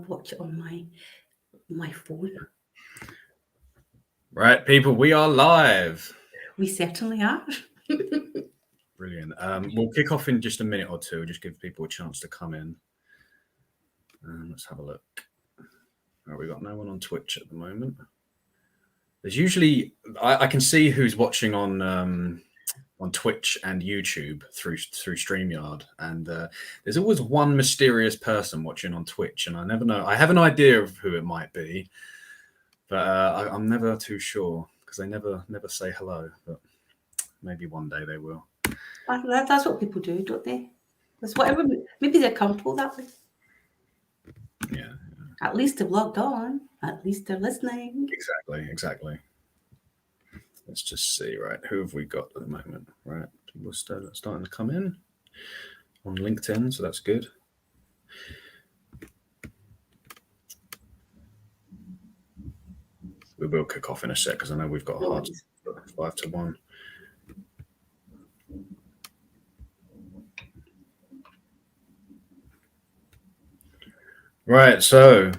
watch it on my phone. Right, people, we are live. We certainly are. Brilliant. We'll kick off in just a minute or two, just give people a chance to come in. Let's have a look. Right, we've got no one on Twitch at the moment. There's usually, I can see who's watching on Twitch and YouTube through StreamYard, and there's always one mysterious person watching on Twitch, and I never know. I have an idea of who it might be, but I'm never too sure because they never say hello. But maybe one day they will. That's what people do, don't they? That's whatever. Maybe they're comfortable that way. Yeah. At least they've logged on. At least they're listening. Exactly. Let's just see, right? Who have we got at the moment? Right, people starting to come in on LinkedIn, so that's good. We will kick off in a sec because I know we've got a hard 5 to 1. Right, so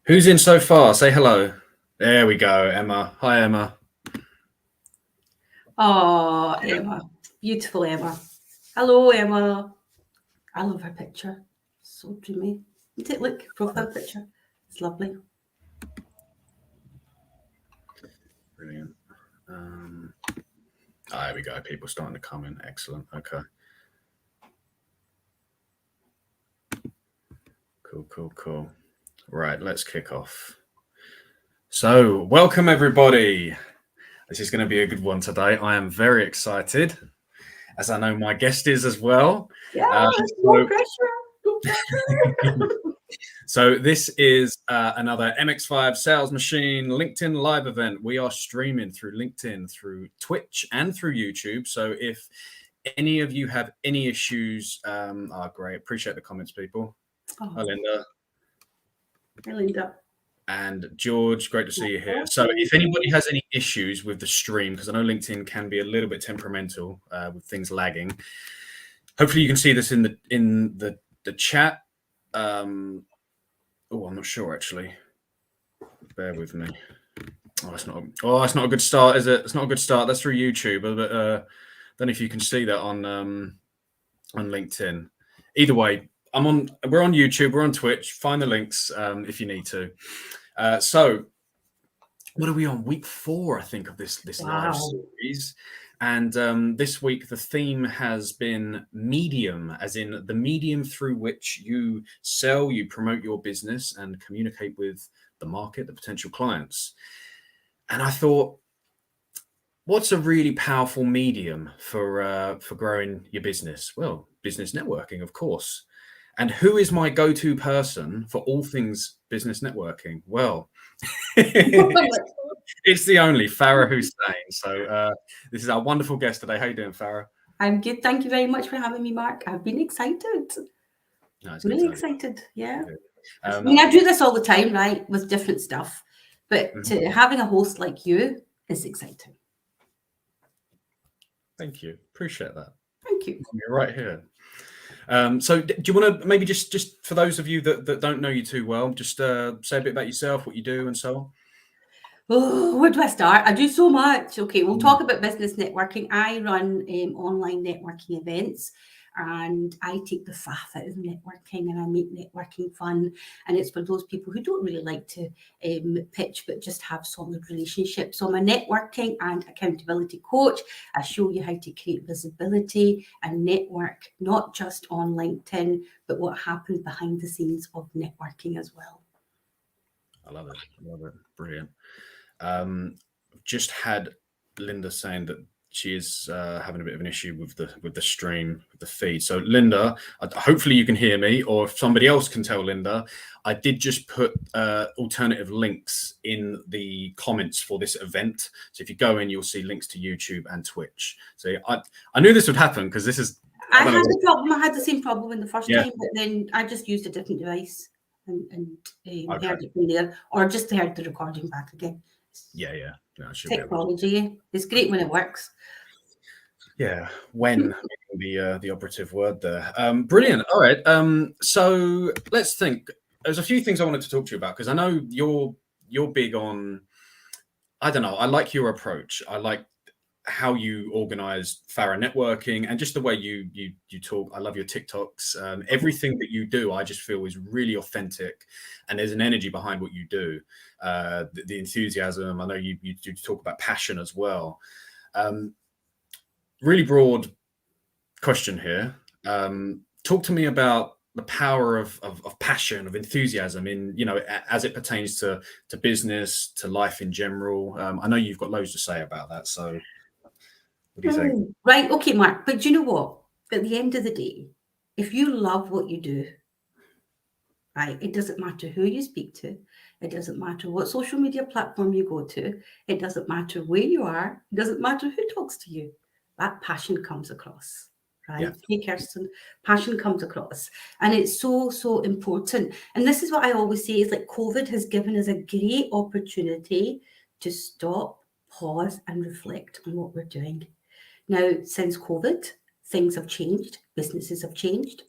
who's in so far? Say hello. There we go, Emma. Hi, Emma. Oh, Emma. Beautiful Emma. Hello, Emma. I love her picture. So dreamy. Take a look, profile picture. It's lovely. Brilliant. There we go. People starting to come in. Excellent. Okay. Cool. Right, let's kick off. So, welcome everybody. This is going to be a good one today. I am very excited, as I know my guest is as well. Yeah, no pressure. So this is another MX5 Sales Machine LinkedIn live event. We are streaming through LinkedIn, through Twitch, and through YouTube. So if any of you have any issues, great. Appreciate the comments, people. Oh. Hi, Linda. Hi, Linda. And George, great to see you here. So if anybody has any issues with the stream, because I know LinkedIn can be a little bit temperamental with things lagging, hopefully you can see this in the chat. I'm not sure actually. Bear with me. It's not a good start, is it? It's not a good start. That's through YouTube, but don't know if you can see that on LinkedIn. Either way, we're on YouTube, we're on Twitch. Find the links if you need to. So what are we on? Week 4, I think, of this live series. And this week, the theme has been medium, as in the medium through which you sell, you promote your business and communicate with the market, the potential clients. And I thought, what's a really powerful medium for growing your business? Well, business networking, of course. And who is my go-to person for all things business networking? Well, it's the only Farah Hussain. So this is our wonderful guest today. How you doing, Farah? I'm good. Thank you very much for having me, Mark. I've been excited. No, really excited. Yeah. I do this all the time, right, with different stuff. But having a host like you is exciting. Thank you. Appreciate that. Thank you. You're right here. So do you want to maybe just for those of you that don't know you too well, just say a bit about yourself, what you do and so on? Oh, where do I start? I do so much. Okay, we'll talk about business networking. I run online networking events, and I take the faff out of networking, and I make networking fun. And it's for those people who don't really like to pitch, but just have solid relationships. So I'm a networking and accountability coach. I show you how to create visibility and network, not just on LinkedIn, but what happens behind the scenes of networking as well. I love it. Brilliant. Just had Linda saying that she is having a bit of an issue with the stream, with the feed. So Linda, hopefully you can hear me, or if somebody else can tell Linda, I did just put alternative links in the comments for this event. So if you go in, you'll see links to YouTube and Twitch. So I knew this would happen because this is. I had the problem. I had the same problem in the first time, but then I just used a different device and heard it from there, or just heard the recording back again. Yeah. Technology. It's great when it works. Yeah, when being the operative word there. Brilliant. All right. So let's think. There's a few things I wanted to talk to you about because I know you're big on. I don't know. I like your approach. I like how you organize Farah networking and just the way you talk. I love your TikToks. Everything that you do, I just feel is really authentic, and there's an energy behind what you do. The enthusiasm. I know you talk about passion as well. Really broad question here. Talk to me about the power of passion, of enthusiasm in, as it pertains to business, to life in general. I know you've got loads to say about that. So what do you think? Right. Okay, Mark. But you know what? At the end of the day, if you love what you do, right, it doesn't matter who you speak to. It doesn't matter what social media platform you go to. It doesn't matter where you are. It doesn't matter who talks to you. That passion comes across, right? Yeah. Hey, Kirsten, passion comes across. And it's so, so important. And this is what I always say is like COVID has given us a great opportunity to stop, pause, and reflect on what we're doing. Now, since COVID, things have changed, businesses have changed.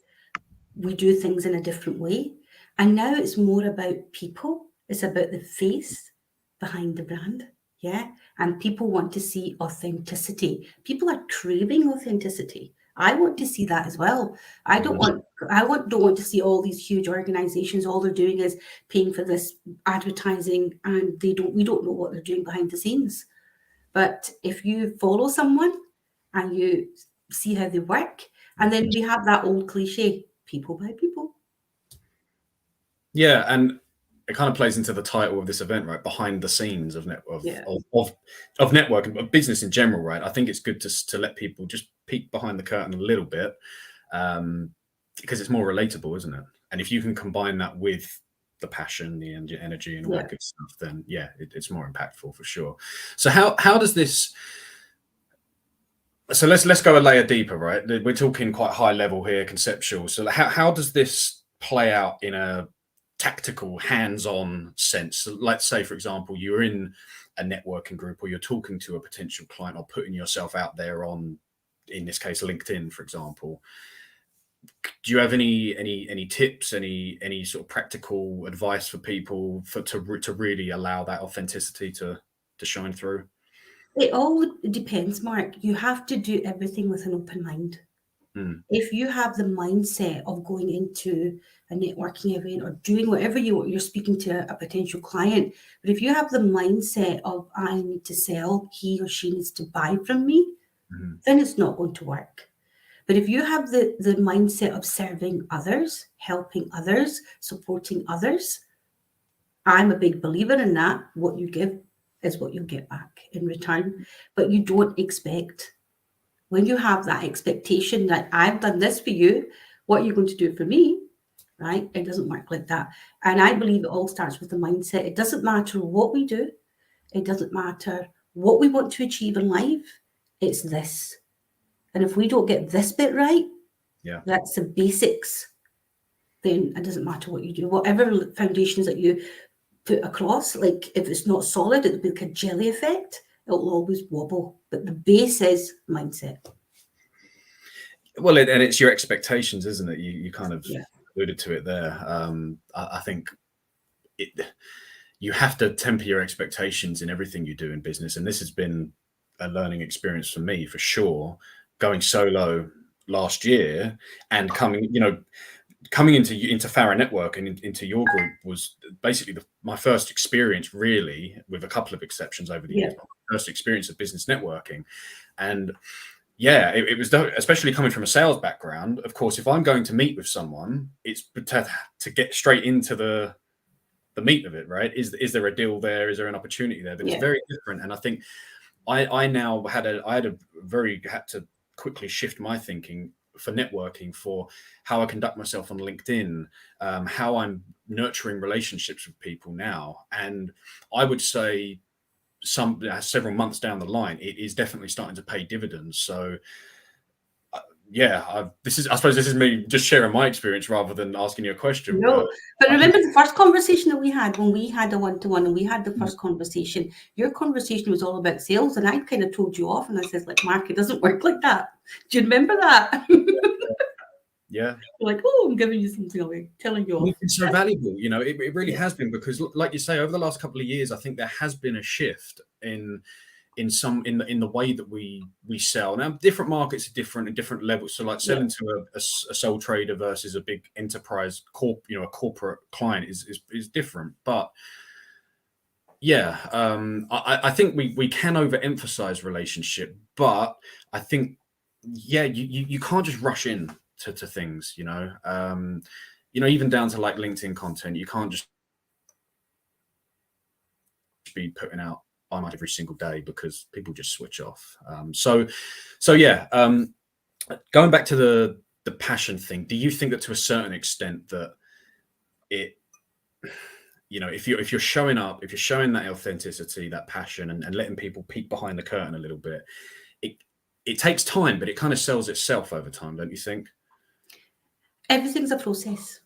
We do things in a different way. And now it's more about people. It's about the face behind the brand. Yeah. And people want to see authenticity. People are craving authenticity. I want to see that as well. Don't want to see all these huge organizations. All they're doing is paying for this advertising and we don't know what they're doing behind the scenes. But if you follow someone and you see how they work, and then we have that old cliche, people by people. Yeah, and it kind of plays into the title of this event, right? Behind the scenes of networking, of business in general, right? I think it's good to let people just peek behind the curtain a little bit, because it's more relatable, isn't it? And if you can combine that with the passion, the energy, and all that good stuff, then it's more impactful for sure. So how does this? So let's go a layer deeper, right? We're talking quite high level here, conceptual. So how does this play out in a tactical, hands-on sense? So let's say, for example, you're in a networking group or you're talking to a potential client or putting yourself out there on, in this case, LinkedIn, for example. Do you have any tips, any sort of practical advice for people to really allow that authenticity to shine through? It all depends, Mark. You have to do everything with an open mind. If you have the mindset of going into a networking event or doing whatever you're speaking to a potential client, but if you have the mindset of I need to sell, he or she needs to buy from me, then it's not going to work. But if you have the mindset of serving others, helping others, supporting others, I'm a big believer in that. What you give is what you'll get back in return. But you don't expect. When you have that expectation that I've done this for you, what are you going to do for me? Right? It doesn't work like that. And I believe it all starts with the mindset. It doesn't matter what we do. It doesn't matter what we want to achieve in life. It's this. And if we don't get this bit right, that's the basics, then it doesn't matter what you do. Whatever foundations that you put across, like if it's not solid, it'll be like a jelly effect. It'll always wobble. But the base is mindset. Well, and it's your expectations, isn't it? You kind of alluded to it there. I think you have to temper your expectations in everything you do in business. And this has been a learning experience for me, for sure. Going solo last year and coming into Farah Network and into your group was basically my first experience, really, with a couple of exceptions over the years, my first experience of business networking. And it was, especially coming from a sales background. Of course, if I'm going to meet with someone, it's to get straight into the meat of it, right? Is there a deal there? Is there an opportunity there? But it's very different. And I think I now had to quickly shift my thinking for networking, for how I conduct myself on LinkedIn, how I'm nurturing relationships with people now. And I would say several months down the line, it is definitely starting to pay dividends. So yeah, I suppose this is me just sharing my experience rather than asking you a question. No, but remember the first conversation that we had when we had a one-to-one and we had the first conversation, your conversation was all about sales, and I kind of told you off and I said, like, Mark, it doesn't work like that. Do you remember that? Yeah. Like, oh, I'm giving you something away, telling you off. It's so valuable, it really has been, because like you say, over the last couple of years, I think there has been a shift in the way that we sell. Now, different markets are different at different levels. So like selling to a sole trader versus a big enterprise a corporate client is different. But yeah, I think we can overemphasize relationship, but I think, yeah, you can't just rush in to things, even down to like LinkedIn content. You can't just be putting out every single day, because people just switch off. So yeah, going back to the passion thing, do you think that to a certain extent that if you're showing up, if you're showing that authenticity, that passion, and letting people peek behind the curtain a little bit, it takes time, but it kind of sells itself over time, don't you think? Everything's a process.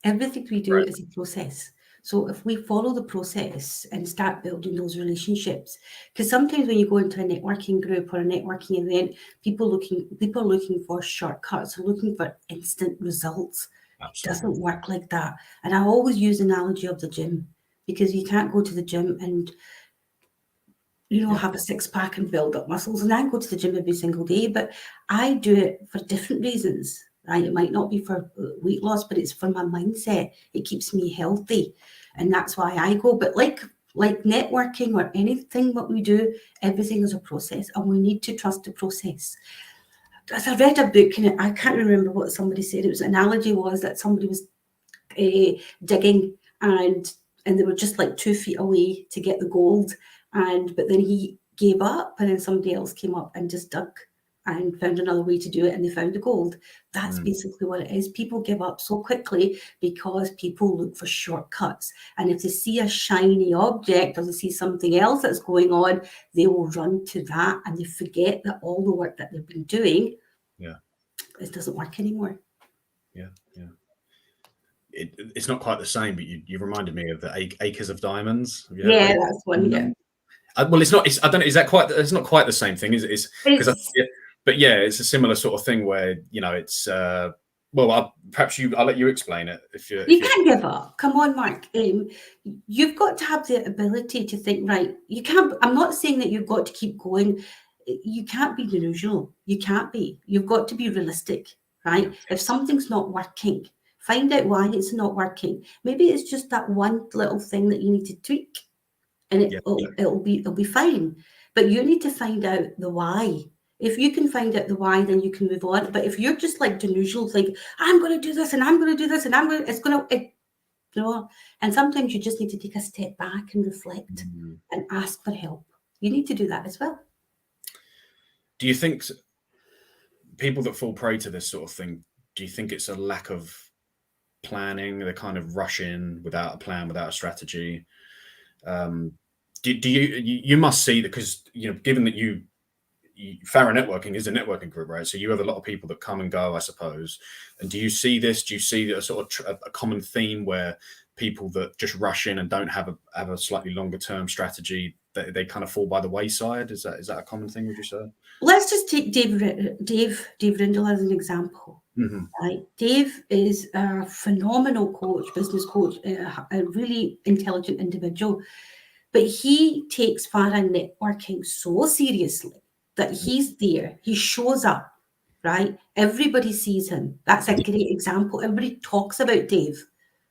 Everything we do is a process. So if we follow the process and start building those relationships, because sometimes when you go into a networking group or a networking event, people are looking for shortcuts, looking for instant results. Absolutely. It doesn't work like that. And I always use the analogy of the gym, because you can't go to the gym and have a six-pack and build up muscles. And I go to the gym every single day, but I do it for different reasons. Right? It might not be for weight loss, but it's for my mindset. It keeps me healthy, and that's why I go. But like networking or anything that we do, everything is a process, and we need to trust the process. As I read a book, and I can't remember what somebody said. It was an analogy was that somebody was digging, and they were just like 2 feet away to get the gold, but then he gave up, and then somebody else came up and just dug and found another way to do it, and they found the gold. That's basically what it is. People give up so quickly because people look for shortcuts. And if they see a shiny object or they see something else that's going on, they will run to that, and they forget that all the work that they've been doing, it doesn't work anymore. Yeah. It's not quite the same, but you reminded me of the acres of diamonds. Yeah, that's one. Yeah. Well, it's not. I don't know. Is that quite? It's not quite the same thing, is it? But yeah, it's a similar sort of thing where it's. Well, perhaps I'll let you explain it. You can't give up. Come on, Mark. You've got to have the ability to think. Right, you can't. I'm not saying that you've got to keep going. You can't be delusional. You can't be. You've got to be realistic, right? If something's not working, find out why it's not working. Maybe it's just that one little thing that you need to tweak, and it'll be fine. But you need to find out the why. If you can find out the why, then you can move on. But if you're just like delusional, think I'm going to do this and I'm going to do this and and sometimes you just need to take a step back and reflect and ask for help. You need to do that as well. Do you think people that fall prey to this sort of thing, do you think it's a lack of planning? They kind of rush in without a plan, without a strategy. Do you must see that, because given that Farah Networking is a networking group, right? So you have a lot of people that come and go, I suppose. And do you see this? Do you see a sort of a common theme where people that just rush in and don't have a slightly longer term strategy, they kind of fall by the wayside? Is that a common thing, would you say? Let's just take Dave Rindle as an example. Mm-hmm. Right? Dave is a phenomenal coach, business coach, a really intelligent individual. But he takes Farah Networking so seriously that he's there. He shows up, right? Everybody sees him. That's a great example. Everybody talks about Dave,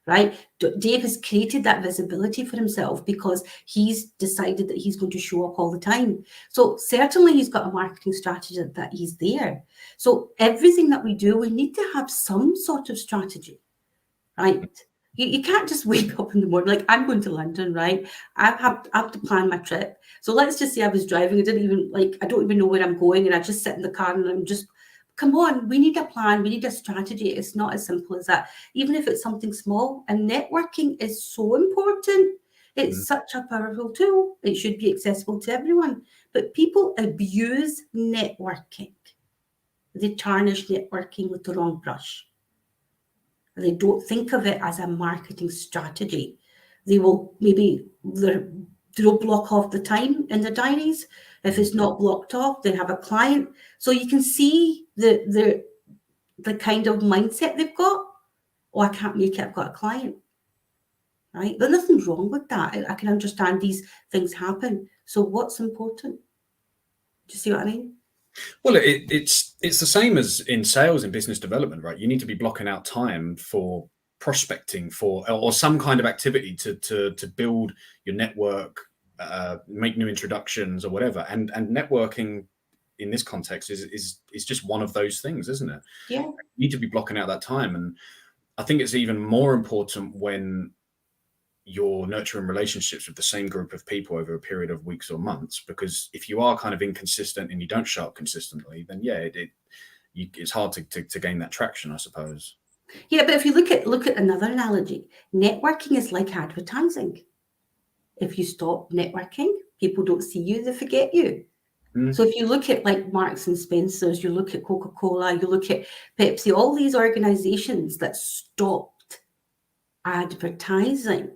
right? Dave has created that visibility for himself because he's decided that he's going to show up all the time. So certainly he's got a marketing strategy that he's there. So everything that we do, we need to have some sort of strategy, right? You can't just wake up in the morning, like I'm going to London, right? I have to plan my trip. So let's just say I was driving. I don't even know where I'm going. And I just sit in the car and I'm just, come on, we need a plan. We need a strategy. It's not as simple as that, even if it's something small. And networking is so important. It's such a powerful tool. It should be accessible to everyone. But people abuse networking. they tarnish networking with the wrong brush. They don't think of it as a marketing strategy. They will they'll block off the time in their diaries. If it's not blocked off, they have a client. So you can see the kind of mindset they've got. Oh, I can't make it, I've got a client. Right? There's nothing wrong with that. I can understand these things happen. So what's important? Do you see what I mean? Well, it's the same as in sales and business development, right? You need to be blocking out time for prospecting or some kind of activity to build your network, make new introductions or whatever. And networking in this context is just one of those things, isn't it? Yeah. You need to be blocking out that time. And I think it's even more important when you're nurturing relationships with the same group of people over a period of weeks or months, because if you are kind of inconsistent and you don't show up consistently, then yeah, it's hard to gain that traction, I suppose. Yeah, but if you look at another analogy, networking is like advertising. If you stop networking, people don't see you, they forget you. So if you look at like Marks and Spencer's, you look at Coca-Cola, you look at Pepsi, all these organizations that stopped advertising,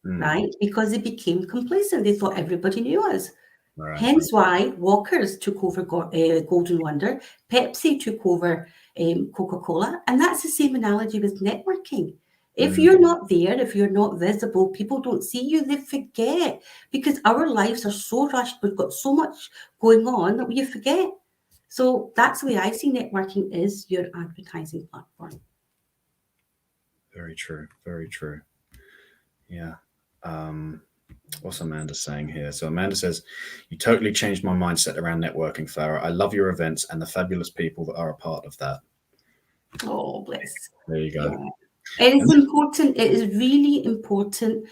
right? Because they became complacent. They thought everybody knew us. Right. Hence why Walker's took over Golden Wonder, Pepsi took over Coca-Cola, and that's the same analogy with networking. If you're not there, if you're not visible, people don't see you, they forget, because our lives are so rushed, we've got so much going on that we forget. So that's the way I see networking is your advertising platform. Very true. Very true. Yeah. What's Amanda saying here? So Amanda says, you totally changed my mindset around networking, Farah. I love your events and the fabulous people that are a part of that. Oh, bless. There you go. Yeah. It is important. It is really important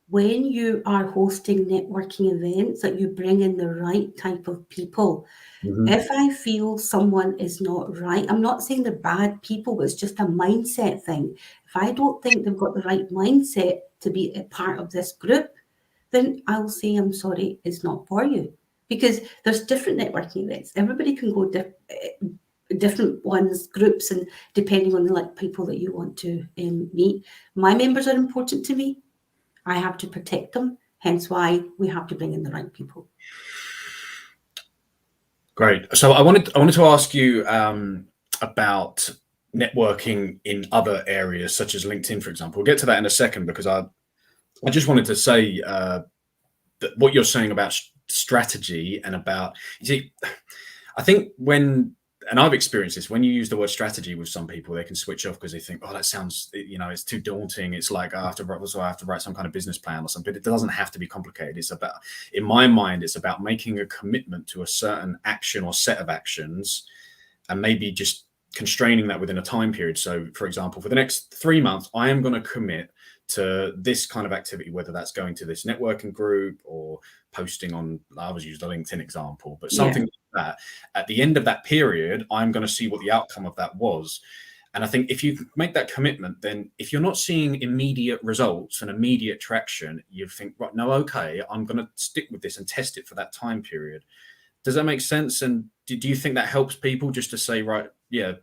when you are hosting networking events that you bring in the right type of people. If I feel someone is not right, I'm not saying they're bad people, but it's just a mindset thing. If I don't think they've got the right mindset to be a part of this group, then I'll say, I'm sorry, it's not for you. Because there's different networking events. Everybody can go different ones, groups, and depending on the people that you want to meet. My members are important to me. I have to protect them. Hence why we have to bring in the right people. Great. So I wanted to ask you about networking in other areas, such as LinkedIn, for example. We'll get to that in a second, because I just wanted to say that what you're saying about strategy and about, you see, I think and I've experienced this, when you use the word strategy with some people, they can switch off because they think, oh, that sounds, it's too daunting. It's like I have to write some kind of business plan or something. It doesn't have to be complicated. It's about, in my mind, it's about making a commitment to a certain action or set of actions, and maybe just constraining that within a time period. So, for example, for the next 3 months, I am going to commit to this kind of activity, whether that's going to this networking group or posting on, I was using the LinkedIn example, but something like that. At the end of that period, I'm going to see what the outcome of that was. And I think if you make that commitment, then if you're not seeing immediate results and immediate traction, you think, right, no, okay, I'm going to stick with this and test it for that time period. Does that make sense? And do you think that helps people, just to say, right, yeah,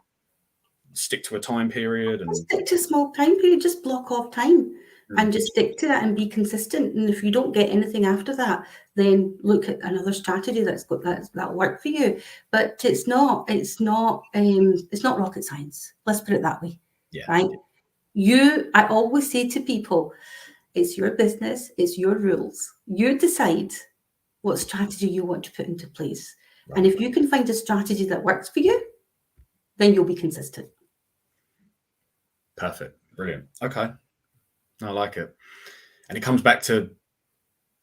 stick to a time period? And stick to a small time period, just block off time and just stick to that and be consistent. And if you don't get anything after that, then look at another strategy that'll work for you. But it's not rocket science. Let's put it that way. Yeah. Right. I always say to people, it's your business, it's your rules. You decide what strategy you want to put into place. Right. And if you can find a strategy that works for you, then you'll be consistent. Perfect. Brilliant. Okay. I like it. And it comes back to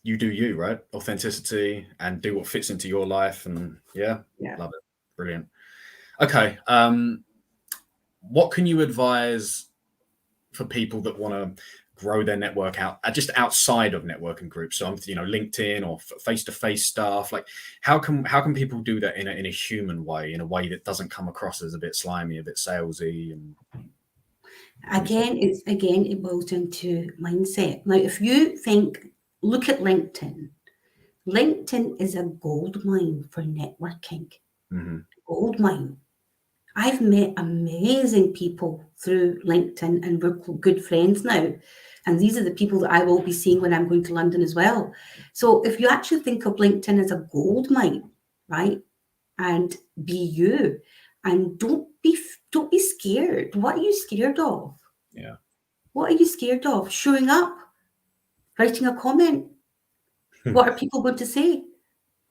you do you, right? Authenticity, and do what fits into your life. And yeah. Love it. Brilliant. Okay. What can you advise for people that want to grow their network out just outside of networking groups? So LinkedIn or face-to-face stuff. Like how can people do that in a human way, in a way that doesn't come across as a bit slimy, a bit salesy? And Again, it boils down to mindset. Now, if you look at LinkedIn. LinkedIn is a gold mine for networking. Gold mine. I've met amazing people through LinkedIn, and we're good friends now. And these are the people that I will be seeing when I'm going to London as well. So if you actually think of LinkedIn as a gold mine, right? And be you, and don't be scared. What are you scared of? Yeah. What are you scared of? Showing up, writing a comment. What are people going to say?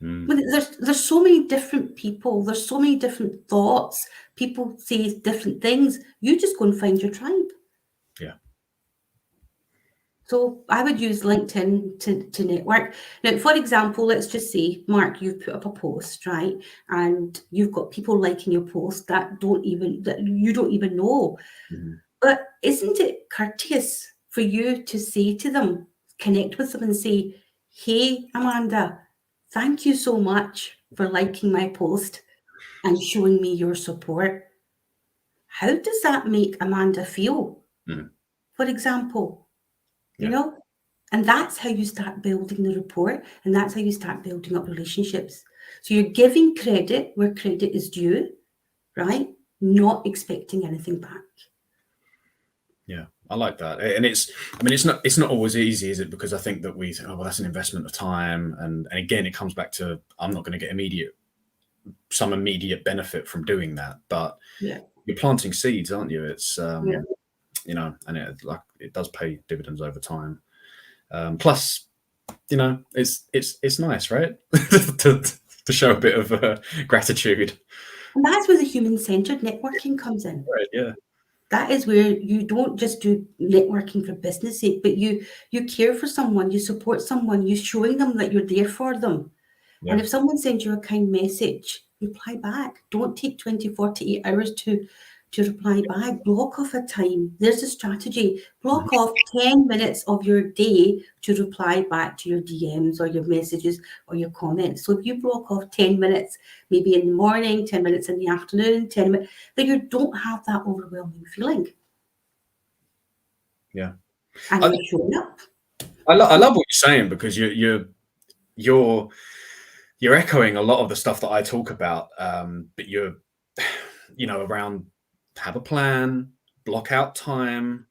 Mm. Well, there's so many different people. There's so many different thoughts. People say different things. You just go and find your tribe. Yeah. So I would use LinkedIn to network. Now, for example, let's just say, Mark, you've put up a post, right? And you've got people liking your post that you don't even know. Mm-hmm. But isn't it courteous for you to say to them, connect with them and say, hey, Amanda, thank you so much for liking my post and showing me your support. How does that make Amanda feel? Mm. For example, you Yeah. know, and that's how you start building the rapport, and that's how you start building up relationships. So you're giving credit where credit is due, right? Not expecting anything back. Yeah, I like that. And it's not always easy, is it? Because I think that we think, oh, well, that's an investment of time. And again, it comes back to, I'm not going to get some immediate benefit from doing that. But Yeah. you're planting seeds, aren't you? It's, Yeah. and it does pay dividends over time. Plus, it's nice, right? to show a bit of gratitude. And that's where the human-centered networking comes in. Right. Yeah. That is where you don't just do networking for business sake, but you care for someone, you support someone, you're showing them that you're there for them. And Yeah. if someone sends you a kind message, reply back. Don't take 20, 48 hours to reply back. Block off a time. There's a strategy. Block off 10 minutes of your day to reply back to your DMs or your messages or your comments. So if you block off 10 minutes, maybe in the morning, 10 minutes in the afternoon, 10 minutes, then you don't have that overwhelming feeling. Yeah. And I, you're showing up. I love what you're saying, because you're echoing a lot of the stuff that I talk about. But you're, around, have a plan, block out time,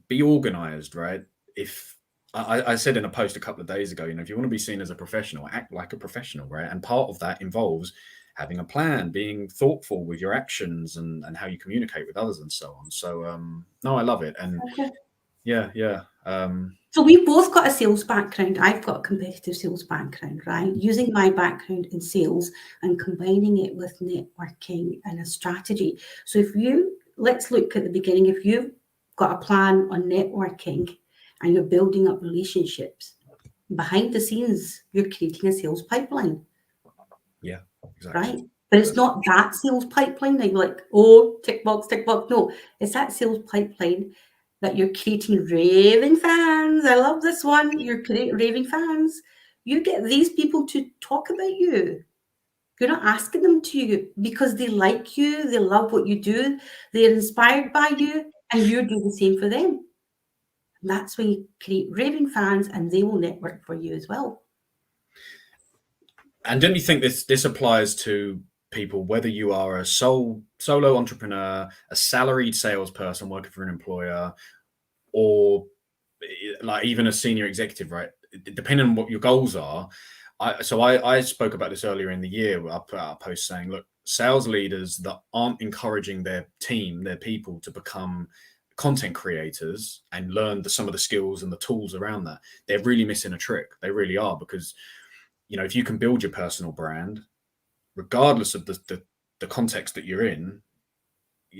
be organized, right? If I said in a post a couple of days ago, if you want to be seen as a professional, act like a professional, right? And part of that involves having a plan, being thoughtful with your actions and how you communicate with others and so on. So, no, I love it. And Okay. yeah. So we've both got a sales background. I've got a competitive sales background, right? Using my background in sales and combining it with networking and a strategy. So let's look at the beginning. If you've got a plan on networking and you're building up relationships, behind the scenes, you're creating a sales pipeline. Yeah, exactly. Right? But it's not that sales pipeline that you're like, oh, tick box, tick box. No, it's that sales pipeline that you're creating raving fans. I love this one. You're creating raving fans. You get these people to talk about you. You're not asking them to, because they like you, they love what you do, they're inspired by you, and you do the same for them. And that's when you create raving fans, and they will network for you as well. And don't you think this applies to people, whether you are a solo entrepreneur, a salaried salesperson working for an employer, or like even a senior executive, right? Depending on what your goals are. I spoke about this earlier in the year. I put out a post saying, look, sales leaders that aren't encouraging their team, their people, to become content creators and learn some of the skills and the tools around that, they're really missing a trick. They really are, because if you can build your personal brand, regardless of the context that you're in,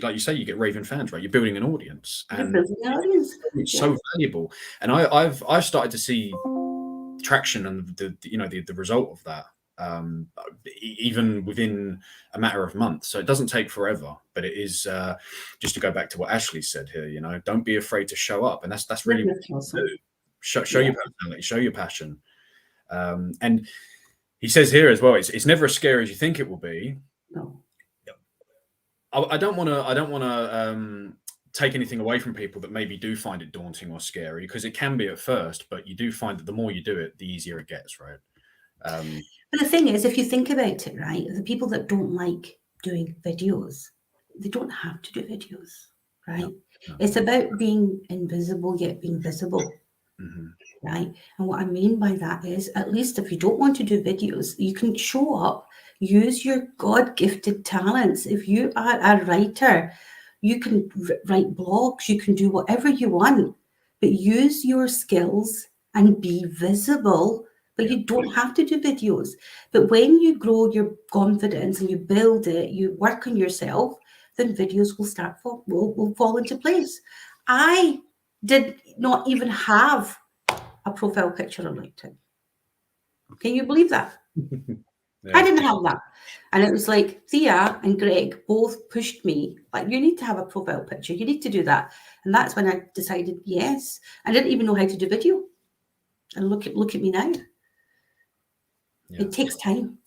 like you say, you get raving fans, right? You're building an audience, You're and building an audience. it's so valuable. And I've started to see traction and the result of that, even within a matter of months. So it doesn't take forever, but it is, just to go back to what Ashley said here. Don't be afraid to show up, and that's really what you do. Show your personality, show your passion. And he says here as well, it's never as scary as you think it will be. No. I don't want to take anything away from people that maybe do find it daunting or scary, because it can be at first, but you do find that the more you do it, the easier it gets, right? But the thing is, if you think about it, right, the people that don't like doing videos. They don't have to do videos, right? No. It's about being invisible yet being visible. Right? And what I mean by that is, at least if you don't want to do videos, you can show up, use your God-gifted talents. If you are a writer, you can write blogs, you can do whatever you want, but use your skills and be visible. But you don't have to do videos. But when you grow your confidence and you build it, you work on yourself, then videos will fall into place. I did not even have a profile picture on LinkedIn. Can you believe that? I didn't have that. And it was like Thea and Greg both pushed me, like, you need to have a profile picture. You need to do that. And that's when I decided, yes. I didn't even know how to do video. And look at me now. It takes time.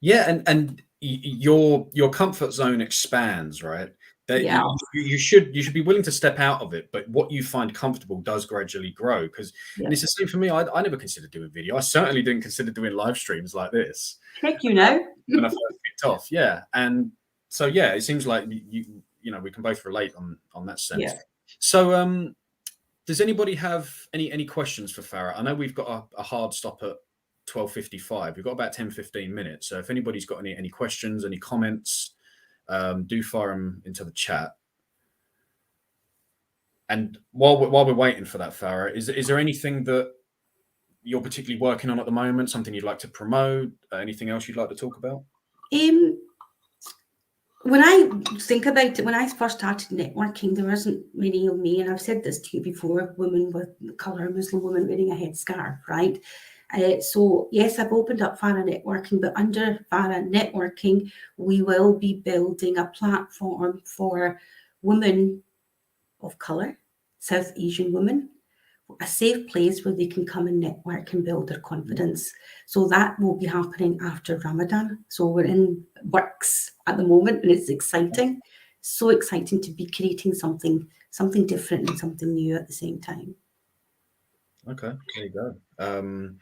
And your comfort zone expands, right? You should be willing to step out of it, but what you find comfortable does gradually grow. Because and it's the same for me. I never considered doing video. I certainly didn't consider doing live streams like this. Heck, you know, when I first kicked off, and so it seems like you know we can both relate on that sense. Yeah. So does anybody have any questions for Farah? I know we've got a hard stop at 12:55. We've got about 10-15 minutes. So if anybody's got any questions, any comments, do fire them into the chat. And while we're waiting for that, Farah, is there anything that you're particularly working on at the moment? Something you'd like to promote? Anything else you'd like to talk about? When I think about it, when I first started networking, there wasn't many of me, and I've said this to you before, women with colour, Muslim women wearing a headscarf, right? So yes, I've opened up Farah Networking, but under Farah Networking, we will be building a platform for women of colour, South Asian women, a safe place where they can come and network and build their confidence. So that will be happening after Ramadan. So we're in works at the moment, and it's exciting. So exciting to be creating something different and something new at the same time. Okay, there you go.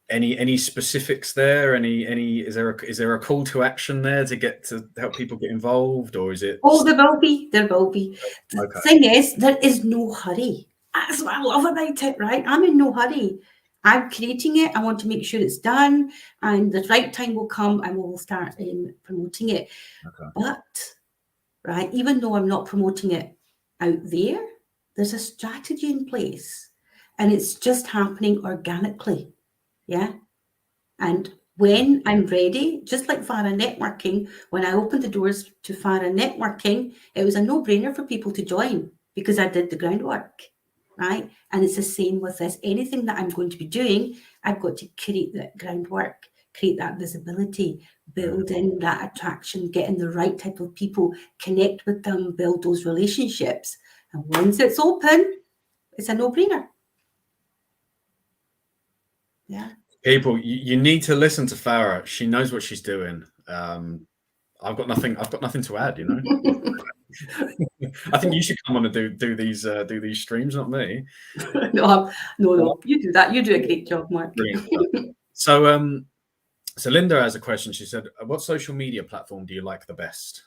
Any specifics there? Is there a call to action there to help people get involved, or is it? Oh, there will be. The thing is, there is no hurry. That's what I love about it, right? I'm in no hurry. I'm creating it. I want to make sure it's done, and the right time will come, and we'll start promoting it. Okay. But right, even though I'm not promoting it out there, there's a strategy in place, and it's just happening organically. Yeah. And when I'm ready, just like Farah Networking, when I opened the doors to Farah Networking, it was a no-brainer for people to join because I did the groundwork, right? And it's the same with this. Anything that I'm going to be doing, I've got to create that groundwork, create that visibility, build in that attraction, get in the right type of people, connect with them, build those relationships. And once it's open, it's a no-brainer. Yeah. People, you need to listen to Farah. She knows what she's doing. I've got nothing to add. You know. I think you should come on and do these streams, not me. No. You do that. You do a great job, Mark. So Linda has a question. She said, "What social media platform do you like the best?"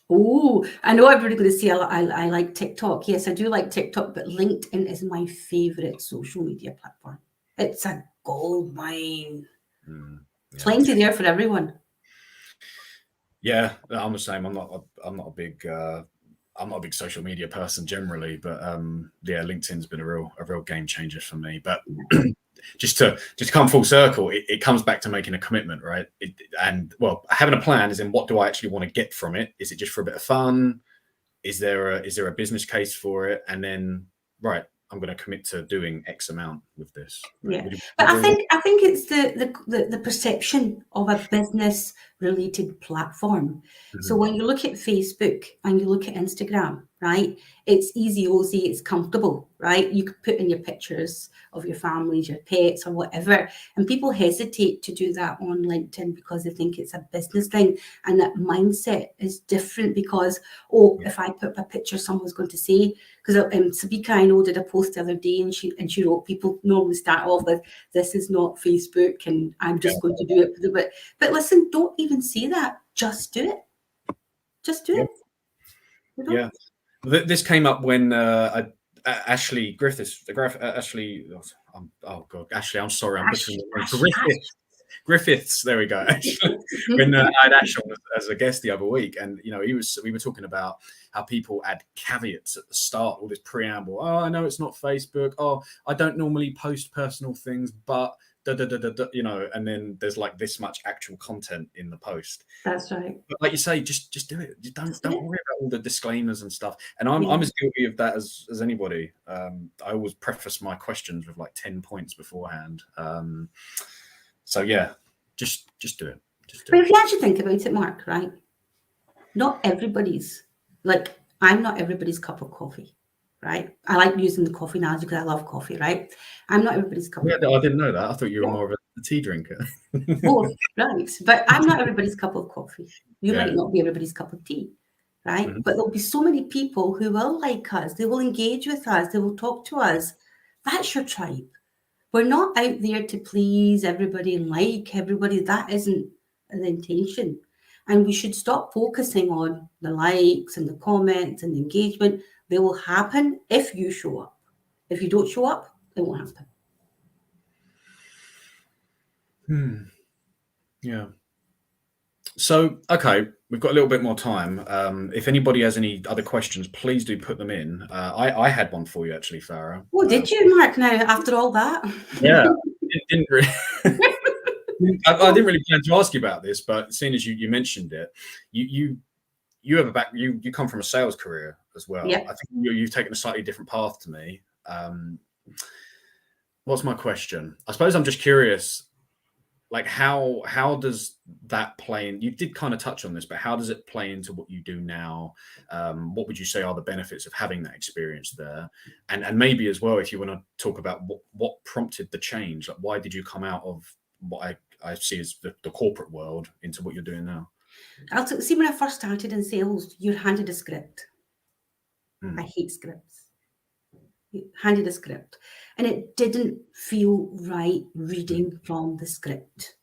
Oh, I know everybody's going to say I like TikTok. Yes, I do like TikTok, but LinkedIn is my favorite social media platform. It's a gold mine. Plenty there for everyone. Yeah, I'm the same. I'm not a big social media person generally, but LinkedIn's been a real game changer for me. But just to come full circle, it comes back to making a commitment, right? Having a plan is in what do I actually want to get from it? Is it just for a bit of fun? Is there a business case for it? And then I'm going to commit to doing X amount with this. Right? Yeah, but I think it's the perception of a business related platform. So when you look at Facebook and you look at Instagram, right? It's easy, Ozzy, it's comfortable, right? You could put in your pictures of your families, your pets, or whatever. And people hesitate to do that on LinkedIn because they think it's a business thing. And that mindset is different because, if I put a picture, someone's going to say, because Sabika, I know, did a post the other day, and she wrote, people normally start off with, this is not Facebook, and I'm just going to do it. But listen, don't even say that. Just do it. Just do it. You know? Yeah. This came up when Ashley Griffiths, Ashley, Ashley, I'm sorry, I'm butchering the name. Griffiths, there we go. When I had Ash on as a guest the other week, and we were talking about how people add caveats at the start, all this preamble. Oh, I know it's not Facebook. Oh, I don't normally post personal things, but and then there's like this much actual content in the post. That's right. But like you say, just do it. You don't worry about all the disclaimers and stuff. And I'm as guilty of that as anybody. I always preface my questions with like 10 points beforehand. So yeah, just do it. But if you actually think about it, Mark, right? Not everybody's, like, I'm not everybody's cup of coffee, right? I like using the coffee analogy because I love coffee, right? I'm not everybody's cup of coffee. I didn't know that. I thought you were more of a tea drinker. Both, right? But I'm not everybody's cup of coffee. You might not be everybody's cup of tea, right? Mm-hmm. But there'll be so many people who will like us. They will engage with us. They will talk to us. That's your tribe. We're not out there to please everybody and like everybody. That isn't the intention. And we should stop focusing on the likes and the comments and the engagement. They will happen if you show up. If you don't show up, it won't happen. Yeah. So, okay, we've got a little bit more time. If anybody has any other questions, please do put them in. I had one for you, actually, Farah. Oh, did you, Mark, now, after all that? Yeah, it didn't really... I didn't really plan to ask you about this, but seeing as you mentioned it, you have you come from a sales career as well. Yeah. I think you've taken a slightly different path to me. What's my question? I suppose I'm just curious, like how does that play in? You did kind of touch on this, but how does it play into what you do now? What would you say are the benefits of having that experience there? And maybe as well, if you want to talk about what prompted the change, like why did you come out of what I see as the corporate world into what you're doing now? See, when I first started in sales, you're handed a script. I hate scripts. You handed a script, and it didn't feel right reading from the script.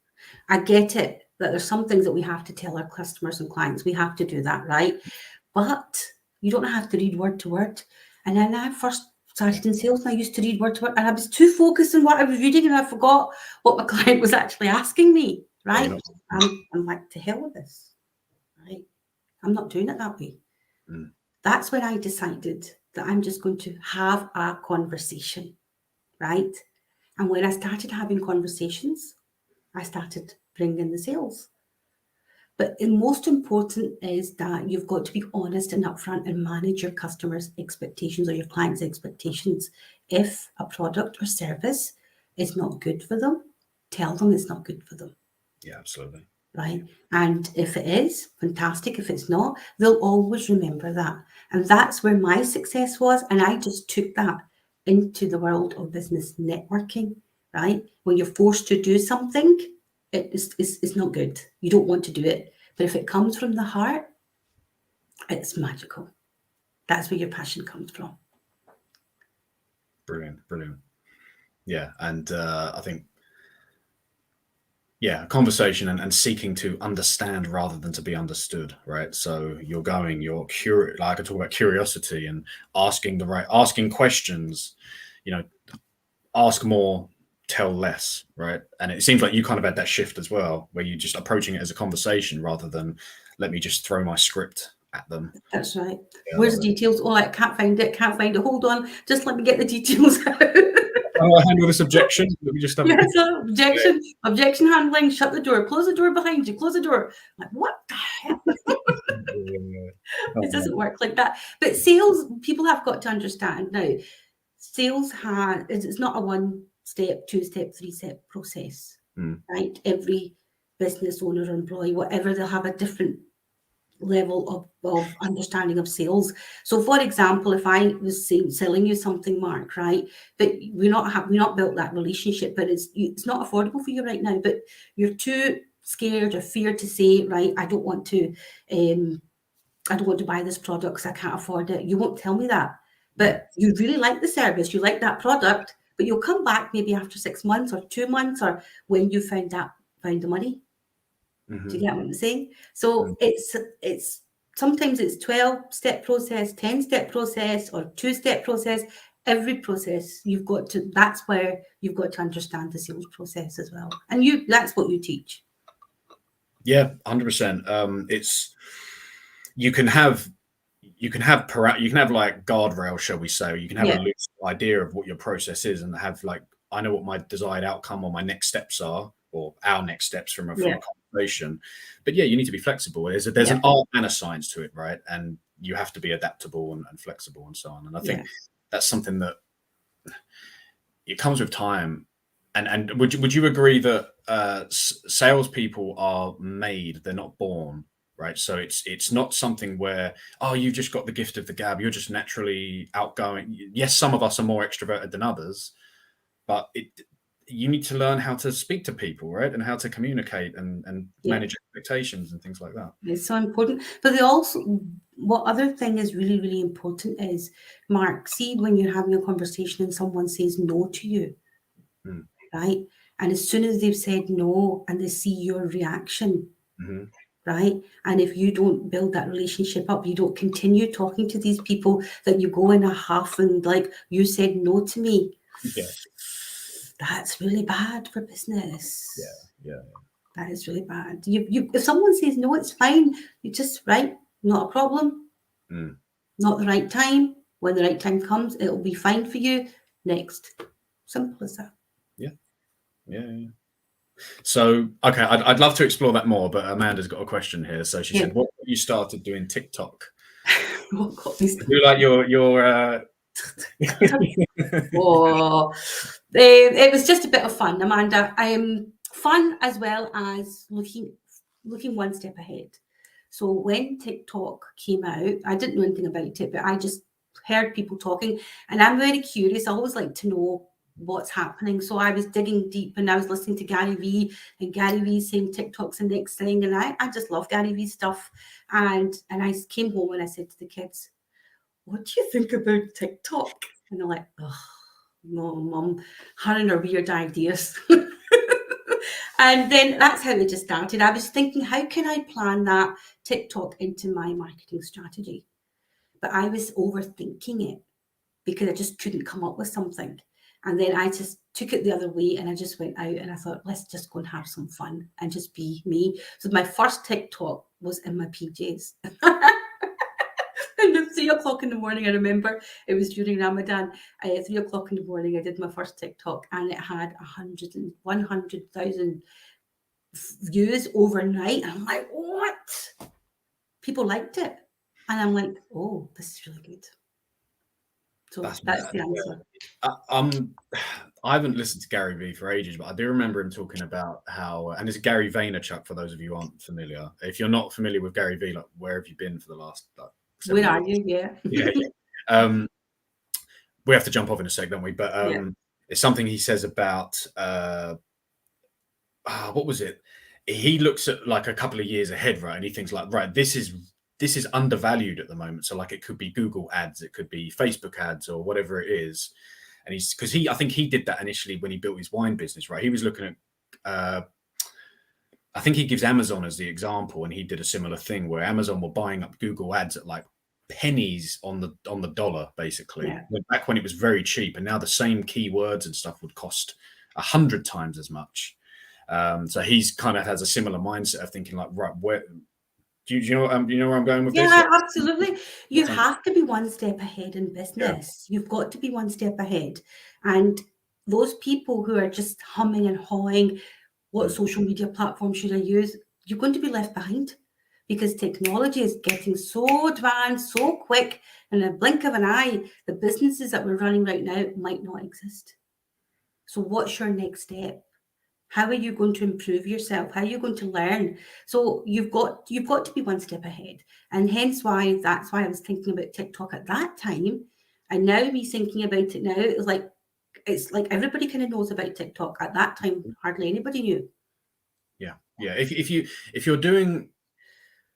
I get it that there's some things that we have to tell our customers and clients. We have to do that, right? But you don't have to read word to word. And then I first started in sales, and I used to read word to word, and I was too focused on what I was reading, and I forgot what my client was actually asking me, right? I'm like, to hell with this, right? I'm not doing it that way. That's when I decided that I'm just going to have a conversation, right? And when I started having conversations, I started bringing the sales. But the most important is that you've got to be honest and upfront and manage your customers' expectations or your clients' expectations. If a product or service is not good for them, tell them it's not good for them. Yeah, absolutely. Right. And if it is, fantastic. If it's not, they'll always remember that. And that's where my success was. And I just took that into the world of business networking, right? When you're forced to do something, it's not good. You don't want to do it. But if it comes from the heart, it's magical. That's where your passion comes from. Brilliant. Yeah. And I think, conversation and seeking to understand rather than to be understood, right? So you're curious, like I talk about curiosity and asking questions, ask more, tell less, right? And it seems like you kind of had that shift as well, where you're just approaching it as a conversation rather than let me just throw my script at them. That's right. Where's the details? Oh, I can't find it. Hold on. Just let me get the details out. I handle this objection. Let me just have Objection handling. Shut the door. Close the door behind you. Close the door. Like, what the hell? It doesn't work like that. But sales, people have got to understand now. Sales it's not a 1-step, 2-step, 3-step process, right? Every business owner or employee, whatever, they'll have a different level of understanding of sales. So for example, if I was selling you something, Mark, right, but we're not built that relationship, but it's not affordable for you right now, but you're too scared or feared to say, right, I don't want to buy this product because I can't afford it. You won't tell me that, but you really like the service, you like that product, but you'll come back maybe after 6 months or 2 months or when you found the money. Do you get what I'm saying? So it's sometimes it's 12-step process, 10-step process, or 2-step process. Every process that's where you've got to understand the sales process as well. And that's what you teach. Yeah, 100%. It's you can have like guardrails, shall we say. You can have a loose idea of what your process is and have like, I know what my desired outcome or my next steps are, or our next steps from a conversation. But yeah, you need to be flexible. There's an art and a science to it, right? And you have to be adaptable and flexible and so on. And I think that's something that it comes with time. And would you agree that salespeople are made, they're not born? Right. So it's not something where, oh, you've just got the gift of the gab. You're just naturally outgoing. Yes, some of us are more extroverted than others, but you need to learn how to speak to people, right? And how to communicate and manage expectations and things like that. It's so important. But what other thing is really, really important is, Mark, see when you're having a conversation and someone says no to you, right? And as soon as they've said no and they see your reaction, right? And if you don't build that relationship up, you don't continue talking to these people, that you go in a huff and like, you said no to me. Yeah. That's really bad for business. Yeah. That is really bad. If someone says no, it's fine. You just, right, not a problem. Not the right time. When the right time comes, it'll be fine for you. Next. Simple as that. Yeah. So, okay, I'd love to explore that more, but Amanda's got a question here. So she said, what you started doing TikTok? What got me started? You like your Oh, it was just a bit of fun, Amanda. Fun as well as looking one step ahead. So when TikTok came out, I didn't know anything about it, but I just heard people talking, and I'm very curious. I always like to know what's happening. So I was digging deep, and I was listening to Gary Vee, and Gary Vee saying TikTok's the next thing, and I just love Gary Vee stuff. And I came home and I said to the kids, what do you think about TikTok? And they're like, oh, no, Mum, her and her weird ideas. And then that's how it just started. I was thinking, how can I plan that TikTok into my marketing strategy? But I was overthinking it because I just couldn't come up with something. And then I just took it the other way, and I just went out and I thought, let's just go and have some fun and just be me. So my first TikTok was in my PJs. And at 3 o'clock in the morning, I remember it was during Ramadan. At 3 o'clock in the morning, I did my first TikTok, and it had 100,000 views overnight. And I'm like, what? People liked it. And I'm like, oh, this is really good. So that's the answer. I haven't listened to Gary Vee for ages, but I do remember him talking about how, and it's Gary Vaynerchuk for those of you who aren't familiar. If you're not familiar with Gary Vee, like, where have you been for the last where are you? Yeah. We have to jump off in a sec, don't we? But it's something he says about what was it? He looks at like a couple of years ahead, right? And he thinks like, right, this is undervalued at the moment. So like, it could be Google ads, it could be Facebook ads, or whatever it is. And I think he did that initially when he built his wine business, right? He was looking at I think he gives Amazon as the example, and he did a similar thing where Amazon were buying up Google ads at like pennies on the dollar, basically, back when it was very cheap. And now the same keywords and stuff would cost 100 times as much. So he's kind of has a similar mindset of thinking like, right, where do you know where I'm going with this? Yeah, absolutely. You have to be one step ahead in business. You've got to be one step ahead. And those people who are just humming and hawing, what social media platform should I use? You're going to be left behind, because technology is getting so advanced, so quick. In a blink of an eye, the businesses that we're running right now might not exist. So what's your next step? How are you going to improve yourself? How are you going to learn? So you've got to be one step ahead. And hence that's why I was thinking about TikTok at that time. And now me thinking about it now, it's like everybody kind of knows about TikTok. At that time, hardly anybody knew. Yeah.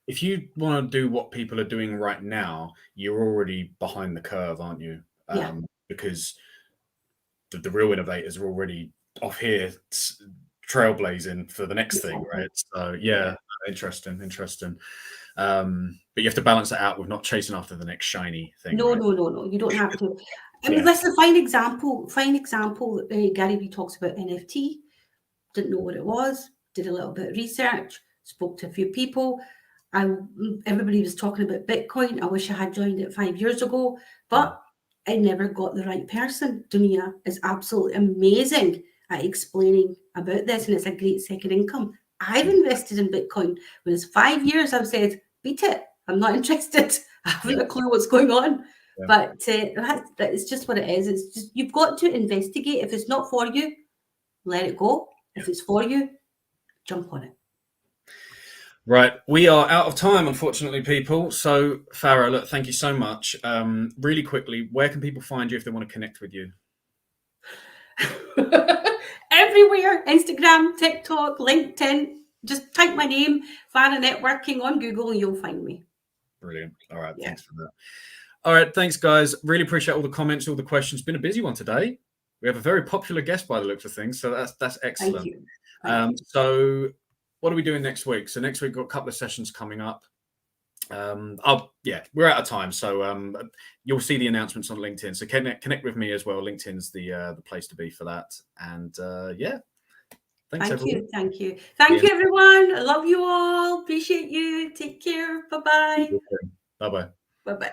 If you want to do what people are doing right now, you're already behind the curve, aren't you? Yeah. Because the real innovators are already off here trailblazing for the next thing, right? So yeah, interesting. But you have to balance that out with not chasing after the next shiny thing. No, right? no. You don't have to. I mean, Yeah. listen, fine example. Gary Vee talks about NFT. Didn't know what it was. Did a little bit of research. Spoke to a few people. Everybody was talking about Bitcoin. I wish I had joined it 5 years ago, but I never got the right person. Dunia is absolutely amazing at explaining about this, and it's a great second income. I've invested in Bitcoin. When it's 5 years, I've said, beat it. I'm not interested. I haven't a clue what's going on. Yeah. But it's just what it is. It's just, you've got to investigate. If it's not for you, let it go. If it's for you, jump on it. Right, we are out of time, unfortunately, people. So, Farah, look, thank you so much. Really quickly, where can people find you if they want to connect with you? Everywhere. Instagram, TikTok, LinkedIn. Just type my name, Farah Networking, on Google, and you'll find me. Brilliant. All right, thanks for that. All right, thanks, guys. Really appreciate all the comments, all the questions. Been a busy one today. We have a very popular guest by the looks of things, so that's excellent. Thank you. Thank you. So, what are we doing next week? So next week we've got a couple of sessions coming up. We're out of time, so you'll see the announcements on LinkedIn. So connect with me as well. LinkedIn's the place to be for that. And thanks, everyone. Thank you, everyone. I love you all. Appreciate you. Take care. Bye-bye. Bye-bye. Bye-bye.